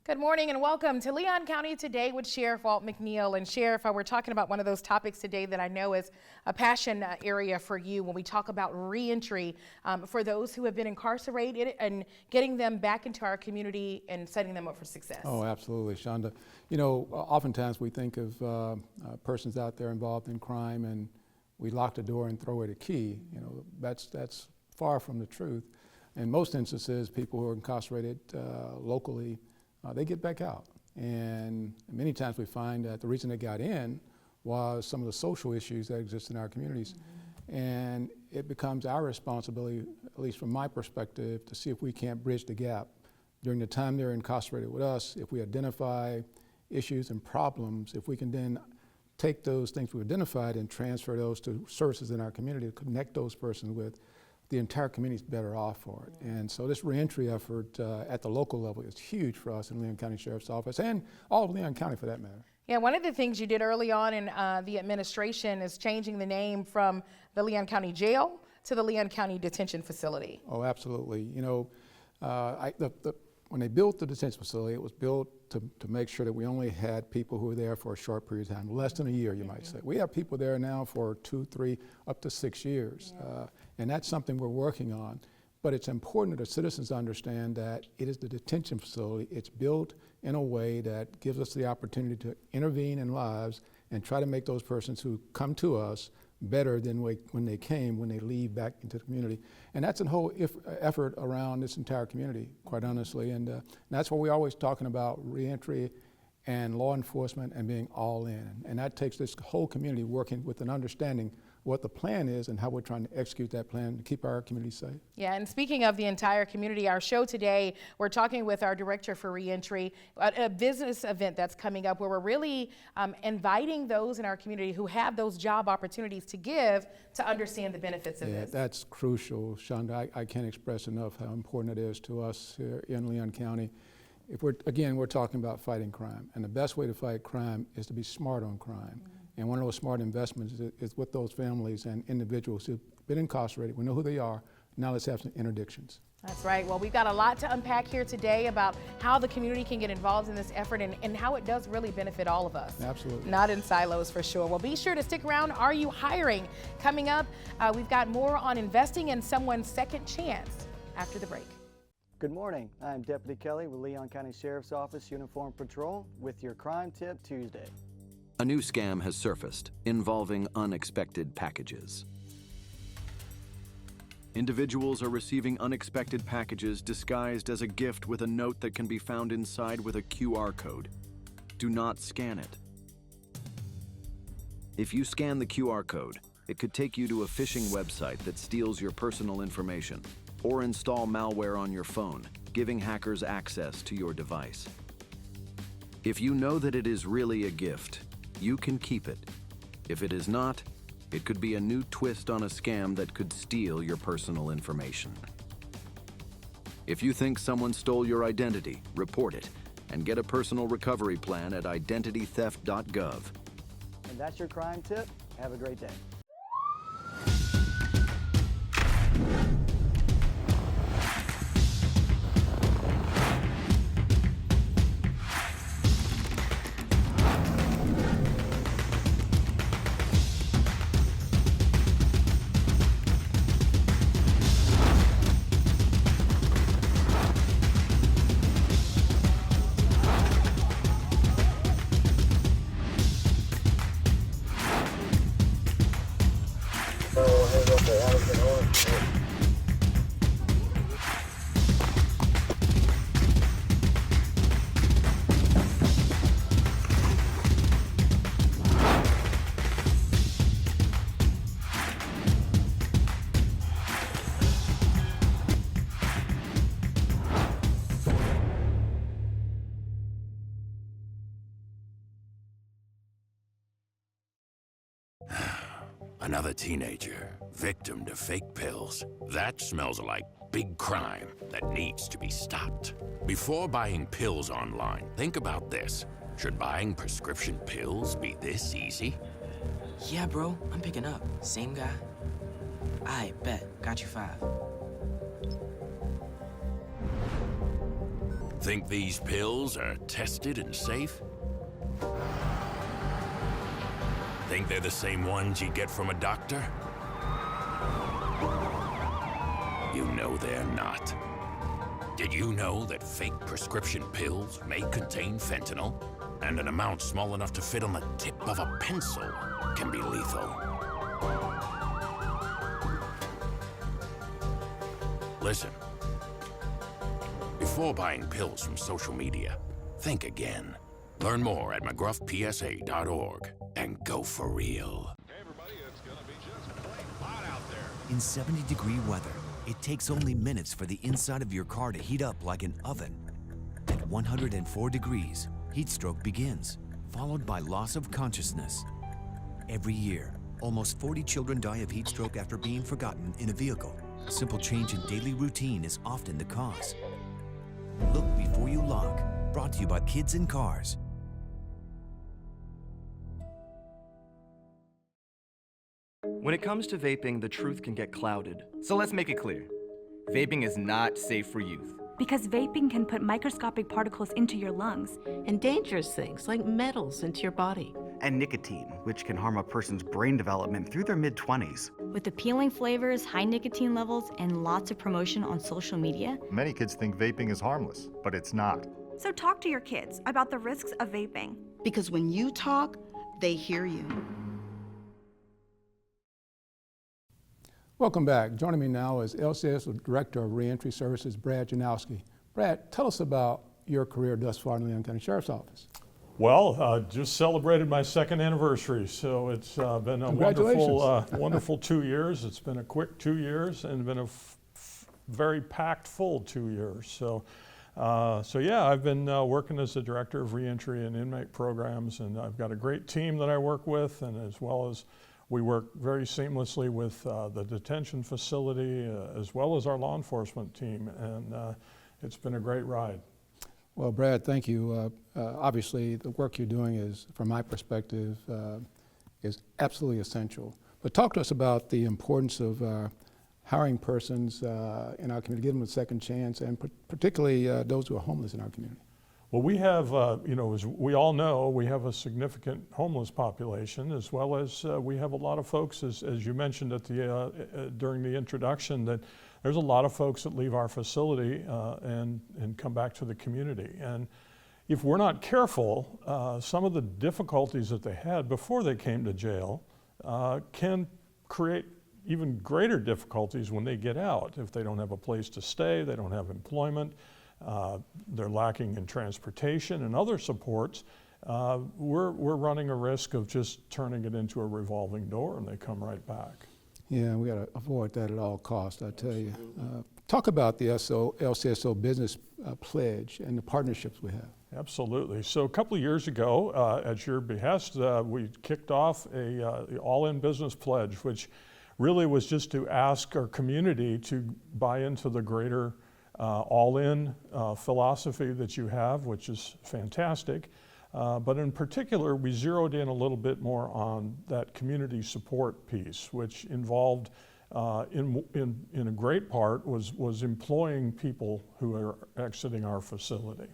Good morning and welcome to Leon County Today with Sheriff Walt McNeil. And Sheriff, we're talking about one of those topics today that I know is a passion area for you when we talk about reentry for those who have been incarcerated and getting them back into our community and setting them up for success. Oh, absolutely, Shonda. You know, oftentimes we think of persons out there involved in crime and we lock the door and throw away the key. You know, that's far from the truth. In most instances, people who are incarcerated locally, they get back out. And many times we find that the reason they got in was some of the social issues that exist in our communities. Mm-hmm. And it becomes our responsibility, at least from my perspective, to see if we can't bridge the gap. During the time they're incarcerated with us, if we identify issues and problems, if we can then take those things we've identified and transfer those to services in our community to connect those persons with, the entire community is better off for it. And so this reentry effort at the local level is huge for us in Leon County Sheriff's Office and all of Leon County for that matter. Yeah, one of the things you did early on in the administration is changing the name from the Leon County Jail to the Leon County Detention Facility. Oh, absolutely. You know, when they built the detention facility, it was built to make sure that we only had people who were there for a short period of time, less than a year, you might say. We have people there now for 2, 3, up to 6 years. Yeah. And that's something we're working on. But it's important that the citizens understand that it is the detention facility. It's built in a way that gives us the opportunity to intervene in lives and try to make those persons who come to us better than when they came, when they leave back into the community. And that's a whole effort around this entire community, quite honestly. And that's what we're always talking about, reentry and law enforcement and being all in. And that takes this whole community working with an understanding what the plan is and how we're trying to execute that plan to keep our community safe. Yeah, and speaking of the entire community, our show today, we're talking with our director for reentry, a business event that's coming up where we're really inviting those in our community who have those job opportunities to give to understand the benefits of this. Yeah, that's crucial, Shonda. I can't express enough how important it is to us here in Leon County. If we're talking about fighting crime, and the best way to fight crime is to be smart on crime. Mm-hmm. And one of those smart investments is with those families and individuals who've been incarcerated. We know who they are. Now let's have some interdictions. That's right. Well, we've got a lot to unpack here today about how the community can get involved in this effort and how it does really benefit all of us. Absolutely. Not in silos for sure. Well, be sure to stick around. Are you hiring? Coming up, we've got more on investing in someone's second chance after the break. Good morning. I'm Deputy Kelly with Leon County Sheriff's Office Uniform Patrol with your Crime Tip Tuesday. A new scam has surfaced involving unexpected packages. Individuals are receiving unexpected packages disguised as a gift with a note that can be found inside with a QR code. Do not scan it. If you scan the QR code, it could take you to a phishing website that steals your personal information or install malware on your phone, giving hackers access to your device. If you know that it is really a gift, you can keep it. If it is not, it could be a new twist on a scam that could steal your personal information. If you think someone stole your identity, report it and get a personal recovery plan at identitytheft.gov. And that's your Crime Tip. Have a great day. Another teenager, victim to fake pills. That smells like big crime that needs to be stopped. Before buying pills online, think about this. Should buying prescription pills be this easy? Yeah, bro, I'm picking up. Same guy? I bet. Got you 5. Think these pills are tested and safe? Think they're the same ones you get from a doctor? You know they're not. Did you know that fake prescription pills may contain fentanyl? And an amount small enough to fit on the tip of a pencil can be lethal. Listen, before buying pills from social media, think again. Learn more at mcgruffpsa.org and go for real. Hey everybody, it's gonna be just plain hot out there. In 70-degree weather, it takes only minutes for the inside of your car to heat up like an oven. At 104 degrees, heat stroke begins, followed by loss of consciousness. Every year, almost 40 children die of heat stroke after being forgotten in a vehicle. A simple change in daily routine is often the cause. Look before you lock. Brought to you by Kids in Cars. When it comes to vaping, the truth can get clouded. So let's make it clear. Vaping is not safe for youth. Because vaping can put microscopic particles into your lungs. And dangerous things like metals into your body. And nicotine, which can harm a person's brain development through their mid-20s. With appealing flavors, high nicotine levels, and lots of promotion on social media. Many kids think vaping is harmless, but it's not. So talk to your kids about the risks of vaping. Because when you talk, they hear you. Welcome back. Joining me now is LCSO Director of Reentry Services, Brad Janowski. Brad, tell us about your career thus far in the Leon County Sheriff's Office. Well, just celebrated my second anniversary, so it's been a wonderful 2 years. It's been a quick 2 years and been a very packed full 2 years. So yeah, I've been working as the Director of Reentry and Inmate Programs, and I've got a great team that I work with, and as well as we work very seamlessly with the detention facility as well as our law enforcement team, and it's been a great ride. Well, Brad, thank you. Obviously, the work you're doing is, from my perspective, is absolutely essential. But talk to us about the importance of hiring persons in our community, giving them a second chance, and particularly those who are homeless in our community. Well, we have, as we all know, we have a significant homeless population, as well as we have a lot of folks, as you mentioned at the during the introduction, that there's a lot of folks that leave our facility and come back to the community. And if we're not careful, some of the difficulties that they had before they came to jail can create even greater difficulties when they get out. If they don't have a place to stay, they don't have employment, they're lacking in transportation and other supports, we're running a risk of just turning it into a revolving door and they come right back. Yeah, we got to avoid that at all costs, I tell you. Talk about the LCSO business pledge and the partnerships we have. Absolutely. So a couple of years ago, at your behest, we kicked off the all-in business pledge, which really was just to ask our community to buy into the greater all-in philosophy that you have, which is fantastic. But in particular, we zeroed in a little bit more on that community support piece, which involved, in a great part, was employing people who are exiting our facility.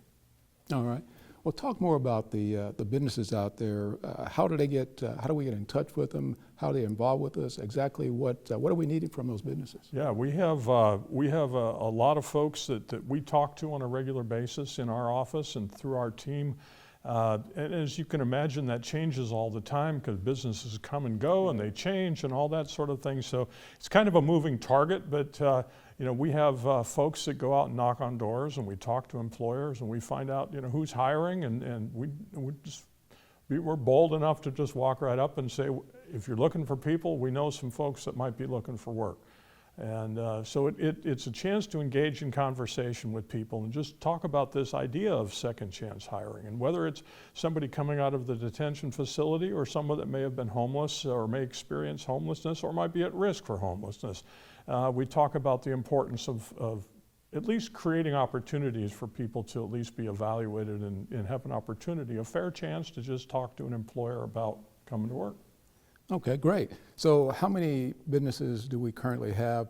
All right. Well, talk more about the businesses out there. How do we get in touch with them? How are they involved with us? Exactly what are we needing from those businesses? Yeah, we have a lot of folks that we talk to on a regular basis in our office and through our team. And as you can imagine, that changes all the time because businesses come and go and they change and all that sort of thing. So it's kind of a moving target, but we have folks that go out and knock on doors and we talk to employers and we find out who's hiring, and we're bold enough to just walk right up and say, if you're looking for people, we know some folks that might be looking for work. And so it's a chance to engage in conversation with people and just talk about this idea of second chance hiring, and whether it's somebody coming out of the detention facility or someone that may have been homeless or may experience homelessness or might be at risk for homelessness. We talk about the importance of at least creating opportunities for people to at least be evaluated and have an opportunity, a fair chance to just talk to an employer about coming to work. Okay, great. So how many businesses do we currently have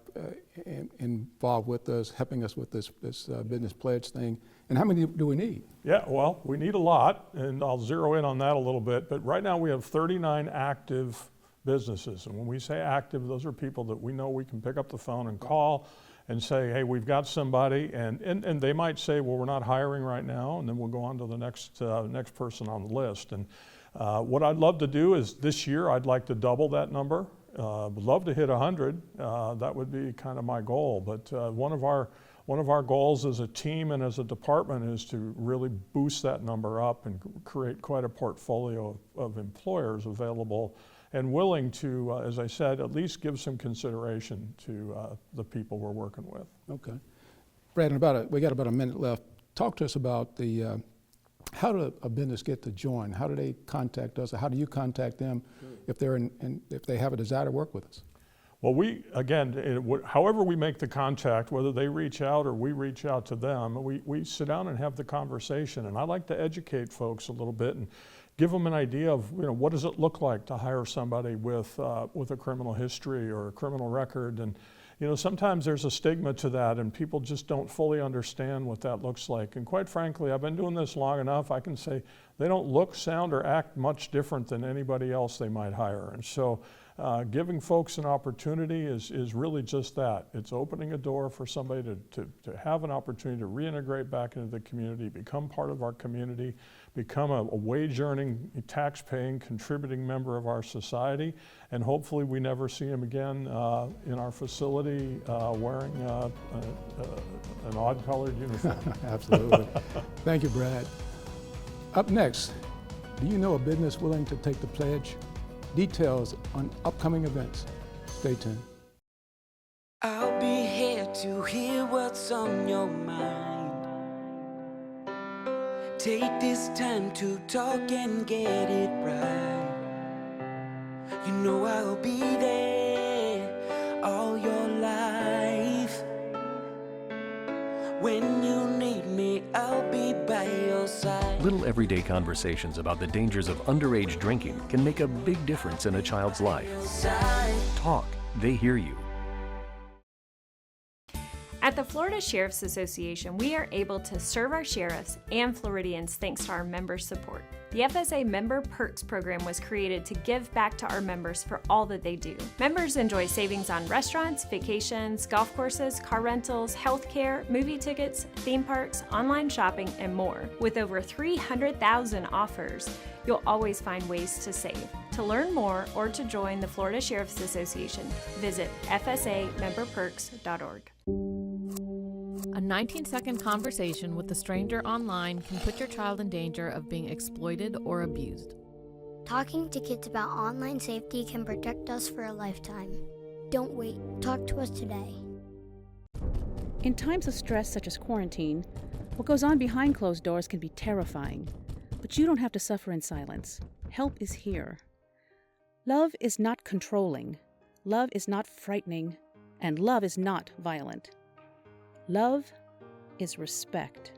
involved with us, helping us with this business pledge thing? And how many do we need? Yeah, well, we need a lot, and I'll zero in on that a little bit. But right now we have 39 active businesses. And when we say active, those are people that we know we can pick up the phone and call and say, hey, we've got somebody. And they might say, well, we're not hiring right now. And then we'll go on to the next person on the list. And what I'd love to do is this year, I'd like to double that number. Would love to hit 100. That would be kind of my goal. But one of our goals as a team and as a department is to really boost that number up and create quite a portfolio of employers available and willing to, as I said, at least give some consideration to the people we're working with. Okay. Brad, we got about a minute left. Talk to us about the how does a business get to join? How do they contact us? Or how do you contact them if they're if they have a desire to work with us? Well, however we make the contact, whether they reach out or we reach out to them, we sit down and have the conversation. And I like to educate folks a little bit and give them an idea of, what does it look like to hire somebody with a criminal history or a criminal record. And sometimes there's a stigma to that, and people just don't fully understand what that looks like. And quite frankly, I've been doing this long enough, I can say they don't look, sound, or act much different than anybody else they might hire. And so giving folks an opportunity is really just that. It's opening a door for somebody to have an opportunity to reintegrate back into the community, become part of our community, become a wage-earning, tax-paying, contributing member of our society, and hopefully we never see them again in our facility wearing an odd-colored uniform. Absolutely. Thank you, Brad. Up next, do you know a business willing to take the pledge? Details on upcoming events. Stay tuned. I'll be here to hear what's on your mind. Take this time to talk and get it right. You know I'll be there all your life. When you need me, I'll be by your side. Little everyday conversations about the dangers of underage drinking can make a big difference in a child's life. Talk, they hear you. At the Florida Sheriff's Association, we are able to serve our sheriffs and Floridians thanks to our member support. The FSA Member Perks program was created to give back to our members for all that they do. Members enjoy savings on restaurants, vacations, golf courses, car rentals, healthcare, movie tickets, theme parks, online shopping, and more. With over 300,000 offers, you'll always find ways to save. To learn more or to join the Florida Sheriff's Association, visit fsamemberperks.org. A 19-second conversation with a stranger online can put your child in danger of being exploited or abused. Talking to kids about online safety can protect us for a lifetime. Don't wait. Talk to us today. In times of stress such as quarantine, what goes on behind closed doors can be terrifying. But you don't have to suffer in silence. Help is here. Love is not controlling. Love is not frightening. And love is not violent. Love is respect.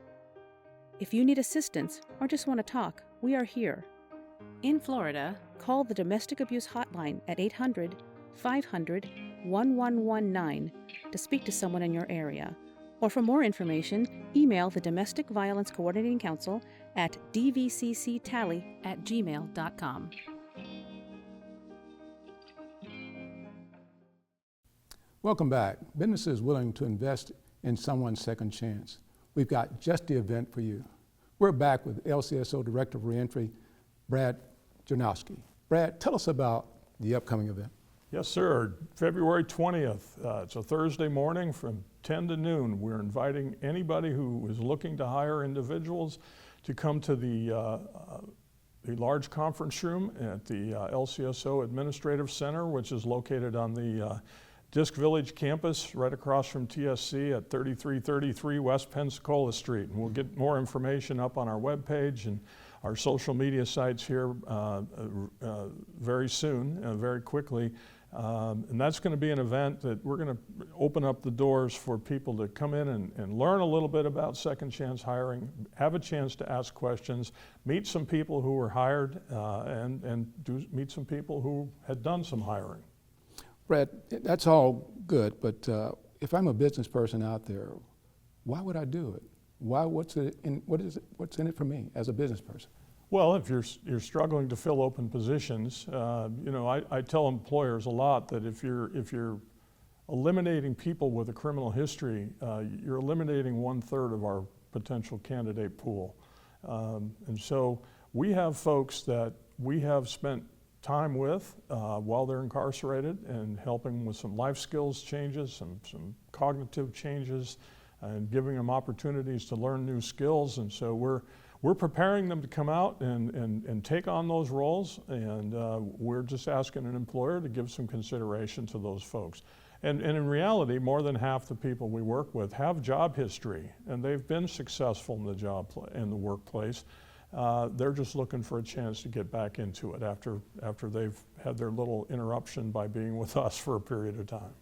If you need assistance or just want to talk, we are here. In Florida, call the Domestic Abuse Hotline at 800-500-1119 to speak to someone in your area. Or for more information, email the Domestic Violence Coordinating Council at dvcctally@gmail.com. Welcome back. Businesses willing to invest in someone's second chance. We've got just the event for you. We're back with LCSO Director of Reentry, Brad Janowski. Brad, tell us about the upcoming event. Yes, sir. February 20th. It's a Thursday morning from 10 to noon. We're inviting anybody who is looking to hire individuals to come to the large conference room at the LCSO Administrative Center, which is located on the Disc Village campus right across from TSC at 3333 West Pensacola Street. And we'll get more information up on our webpage and our social media sites here very soon, very quickly. And that's going to be an event that we're going to open up the doors for people to come in and learn a little bit about second chance hiring, have a chance to ask questions, meet some people who were hired, and meet some people who had done some hiring. Brad, that's all good, but if I'm a business person out there, why would I do it? What's in it for me as a business person? Well, if you're struggling to fill open positions, you know, I tell employers a lot that if you're eliminating people with a criminal history, you're eliminating 1/3 of our potential candidate pool. And so we have folks that we have spent time with while they're incarcerated and helping with some life skills changes, some cognitive changes, and giving them opportunities to learn new skills. And so we're preparing them to come out and take on those roles, and we're just asking an employer to give some consideration to those folks. And in reality, more than half the people we work with have job history, and they've been successful in the workplace. They're just looking for a chance to get back into it after they've had their little interruption by being with us for a period of time.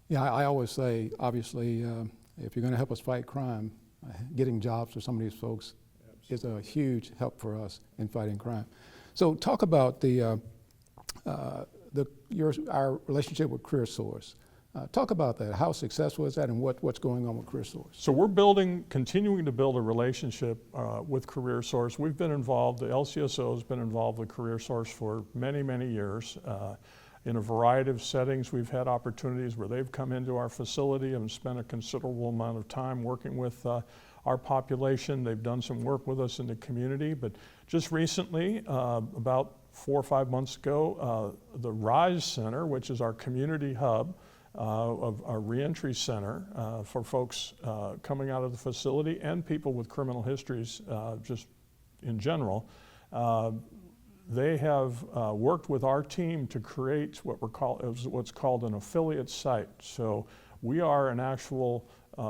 Yeah, I always say, obviously, if you're going to help us fight crime, getting jobs for some of these folks is a huge help for us in fighting crime. So talk about our relationship with CareerSource. Talk about that. How successful is that, and what's going on with CareerSource? So we're continuing to build a relationship with CareerSource. We've been involved, the LCSO has been involved with CareerSource for many, many years. In a variety of settings, we've had opportunities where they've come into our facility and spent a considerable amount of time working with our population. They've done some work with us in the community, but just recently, about 4 or 5 months ago, the RISE Center, which is our community hub of our reentry center for folks coming out of the facility and people with criminal histories just in general, they have worked with our team to create what's called an affiliate site. So we are an actual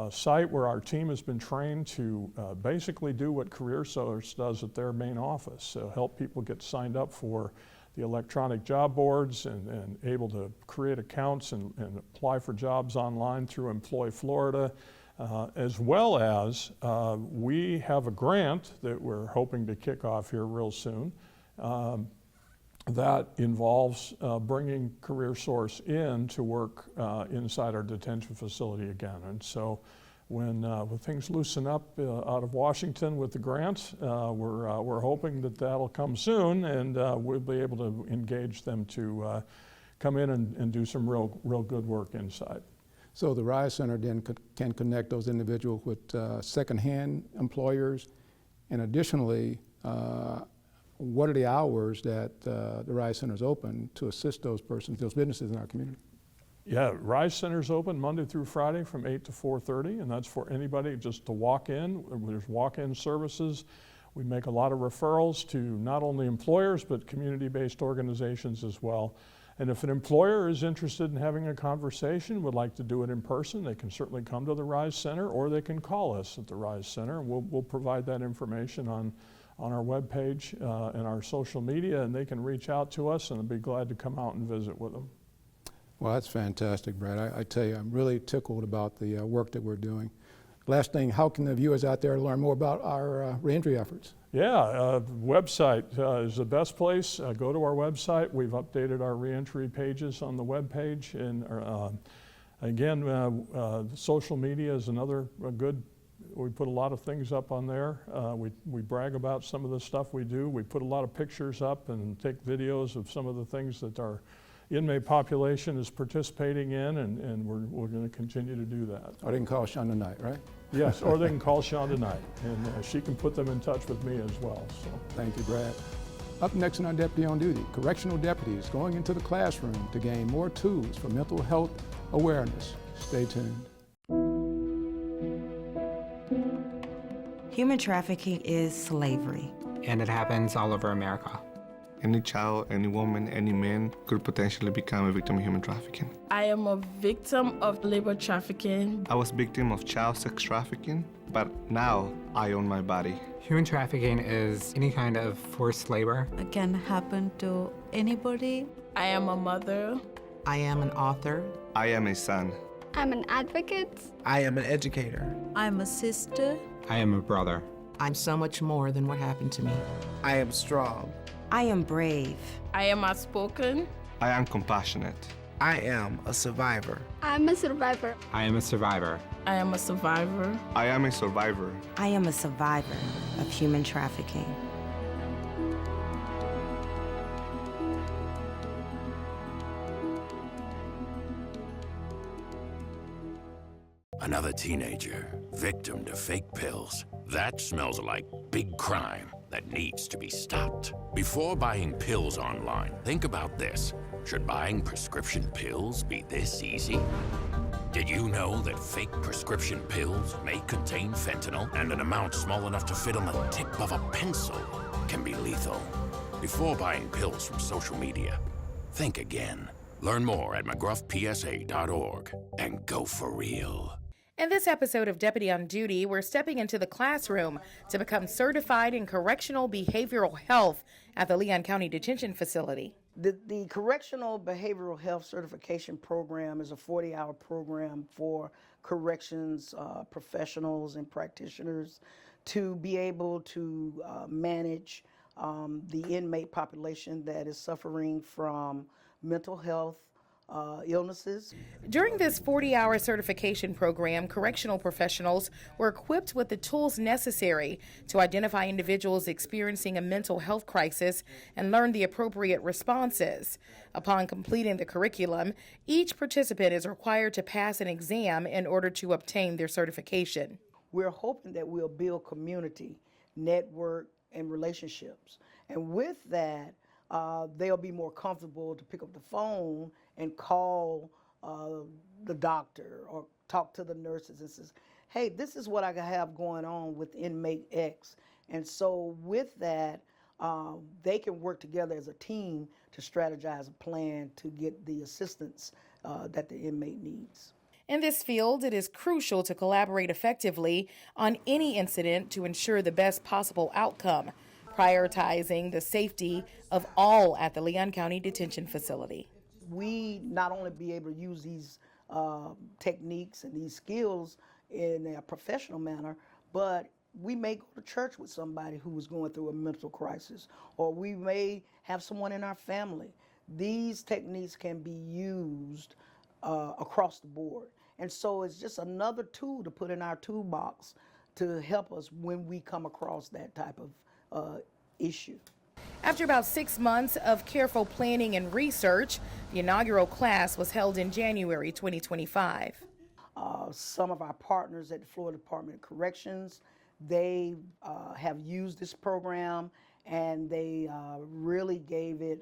site where our team has been trained to basically do what CareerSource does at their main office. So help people get signed up for the electronic job boards and able to create accounts and apply for jobs online through Employ Florida, as well as we have a grant that we're hoping to kick off here real soon that involves bringing CareerSource in to work inside our detention facility again. And so when things loosen up out of Washington with the grants, we're hoping that that'll come soon, and we'll be able to engage them to come in and do some real good work inside. So the RISE Center then can connect those individuals with secondhand employers, and additionally, what are the hours that the RISE Center is open to assist those persons, those businesses in our community? Yeah, RISE Center's open Monday through Friday from 8 to 4:30, and that's for anybody just to walk in. There's walk-in services. We make a lot of referrals to not only employers, but community-based organizations as well. And if an employer is interested in having a conversation, would like to do it in person, they can certainly come to the RISE Center, or they can call us at the RISE Center, and we'll provide that information on our webpage and our social media, and they can reach out to us, and I'd be glad to come out and visit with them. Well, that's fantastic, Brad. I tell you, I'm really tickled about the work that we're doing. Last thing, how can the viewers out there learn more about our reentry efforts? Yeah, website is the best place. Go to our website. We've updated our reentry pages on the webpage, and again, social media is another good. We put a lot of things up on there. We brag about some of the stuff we do. We put a lot of pictures up and take videos of some of the things that our inmate population is participating in, and we're going to continue to do that. Or they can call Sean tonight, right? Yes, or they can call Sean tonight, and she can put them in touch with me as well. So. Thank you, Brad. Up next on our Deputy on Duty, correctional deputies going into the classroom to gain more tools for mental health awareness. Stay tuned. Human trafficking is slavery. And it happens all over America. Any child, any woman, any man could potentially become a victim of human trafficking. I am a victim of labor trafficking. I was a victim of child sex trafficking, but now I own my body. Human trafficking is any kind of forced labor. It can happen to anybody. I am a mother. I am an author. I am a son. I'm an advocate. I am an educator. I'm a sister. I am a brother. I'm so much more than what happened to me. I am strong. I am brave. I am outspoken. I am compassionate. I am a survivor. I'm a survivor. I am a survivor. I am a survivor. I am a survivor. I am a survivor of human trafficking. Another teenager, victim to fake pills. That smells like big crime that needs to be stopped. Before buying pills online, think about this. Should buying prescription pills be this easy? Did you know that fake prescription pills may contain fentanyl, and an amount small enough to fit on the tip of a pencil can be lethal? Before buying pills from social media, think again. Learn more at mcgruffpsa.org and go for real. In this episode of Deputy on Duty, we're stepping into the classroom to become certified in correctional behavioral health at the Leon County Detention Facility. The Correctional Behavioral Health Certification Program is a 40-hour program for corrections professionals and practitioners to be able to manage the inmate population that is suffering from mental health illnesses. During this 40-hour certification program, correctional professionals were equipped with the tools necessary to identify individuals experiencing a mental health crisis and learn the appropriate responses. Upon completing the curriculum, each participant is required to pass an exam in order to obtain their certification. We're hoping that we'll build community, network, and relationships. And with that, they'll be more comfortable to pick up the phone and call the doctor or talk to the nurses and says, hey, this is what I have going on with inmate X. And so with that, they can work together as a team to strategize a plan to get the assistance that the inmate needs. In this field, it is crucial to collaborate effectively on any incident to ensure the best possible outcome, prioritizing the safety of all at the Leon County Detention Facility. We not only be able to use these techniques and these skills in a professional manner, but we may go to church with somebody who is going through a mental crisis, or we may have someone in our family. These techniques can be used across the board. And so it's just another tool to put in our toolbox to help us when we come across that type of issue. After about 6 months of careful planning and research, the inaugural class was held in January 2025. Some of our partners at the Florida Department of Corrections, they have used this program, and they really gave it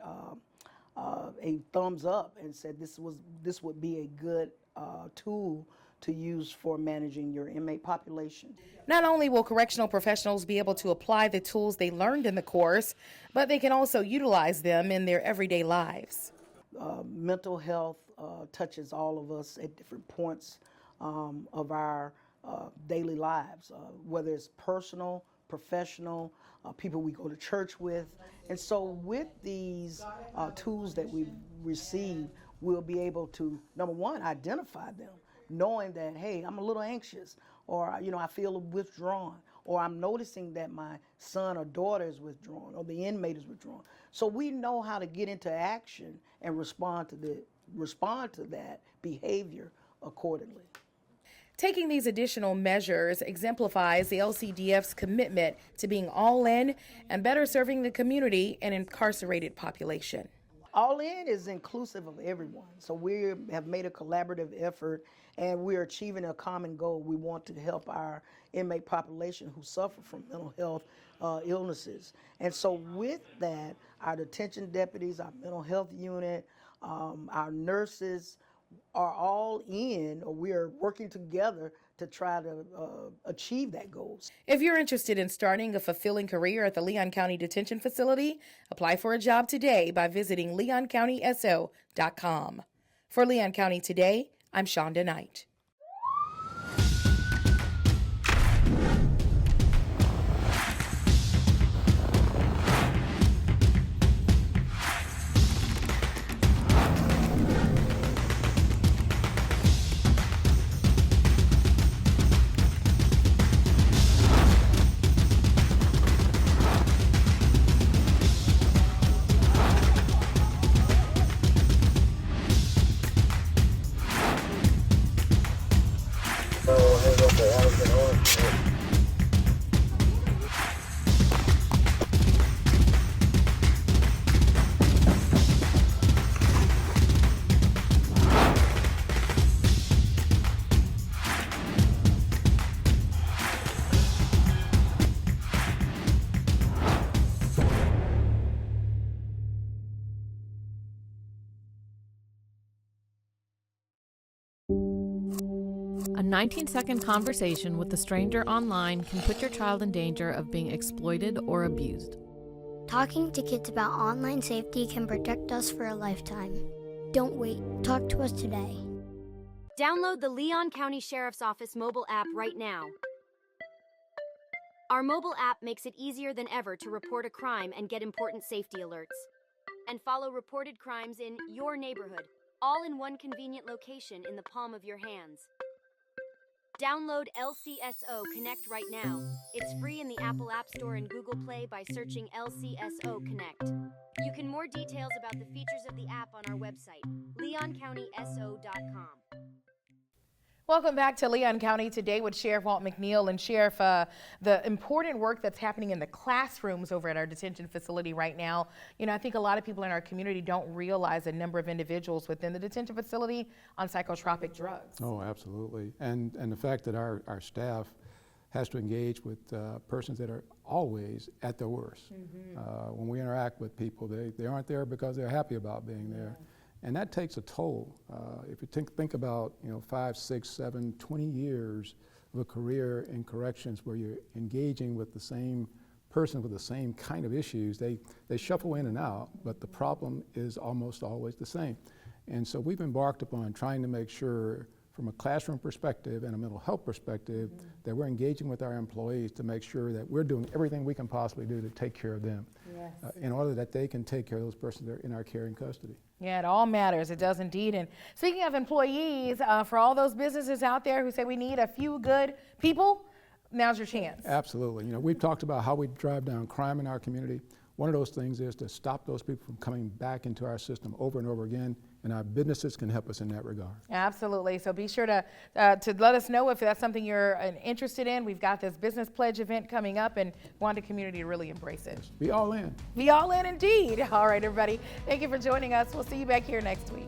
a thumbs up and said this would be a good tool to use for managing your inmate population. Not only will correctional professionals be able to apply the tools they learned in the course, but they can also utilize them in their everyday lives. Mental health touches all of us at different points of our daily lives, whether it's personal, professional, people we go to church with. And so with these tools that we've received, we'll be able to, number one, identify them, knowing that, hey, I'm a little anxious, or, I feel withdrawn, or I'm noticing that my son or daughter is withdrawn, or the inmate is withdrawn. So we know how to get into action and respond to that behavior accordingly. Taking these additional measures exemplifies the LCDF's commitment to being all in and better serving the community and incarcerated population. All in is inclusive of everyone. So we have made a collaborative effort, and we're achieving a common goal. We want to help our inmate population who suffer from mental health illnesses. And so with that, our detention deputies, our mental health unit, our nurses are all in, or we are working together to try to achieve that goal. If you're interested in starting a fulfilling career at the Leon County Detention Facility, apply for a job today by visiting leoncountyso.com. For Leon County Today, I'm Shonda Knight. A 19-second conversation with a stranger online can put your child in danger of being exploited or abused. Talking to kids about online safety can protect us for a lifetime. Don't wait. Talk to us today. Download the Leon County Sheriff's Office mobile app right now. Our mobile app makes it easier than ever to report a crime and get important safety alerts. And follow reported crimes in your neighborhood, all in one convenient location in the palm of your hands. Download LCSO Connect right now. It's free in the Apple App Store and Google Play by searching LCSO Connect. You can more details about the features of the app on our website, leoncountyso.com. Welcome back to Leon County Today with Sheriff Walt McNeil. And Sheriff, the important work that's happening in the classrooms over at our detention facility right now. You know, I think a lot of people in our community don't realize the number of individuals within the detention facility on psychotropic drugs. Oh, absolutely. And the fact that our staff has to engage with persons that are always at their worst. When we interact with people, they aren't there because they're happy about being there. And that takes a toll. If you think about 5, 6, 7, 20 years of a career in corrections where you're engaging with the same person with the same kind of issues, they shuffle in and out, but the problem is almost always the same. And so we've embarked upon trying to make sure from a classroom perspective and a mental health perspective that we're engaging with our employees to make sure that we're doing everything we can possibly do to take care of them in order that they can take care of those persons that are in our care and custody. Yeah, it all matters. It does indeed. And speaking of employees, for all those businesses out there who say we need a few good people, now's your chance. Absolutely. We've talked about how we drive down crime in our community. One of those things is to stop those people from coming back into our system over and over again, and our businesses can help us in that regard. Absolutely. So be sure to let us know if that's something you're interested in. We've got this business pledge event coming up, and want the community to really embrace it. Be all in. Be all in indeed. All right, everybody. Thank you for joining us. We'll see you back here next week.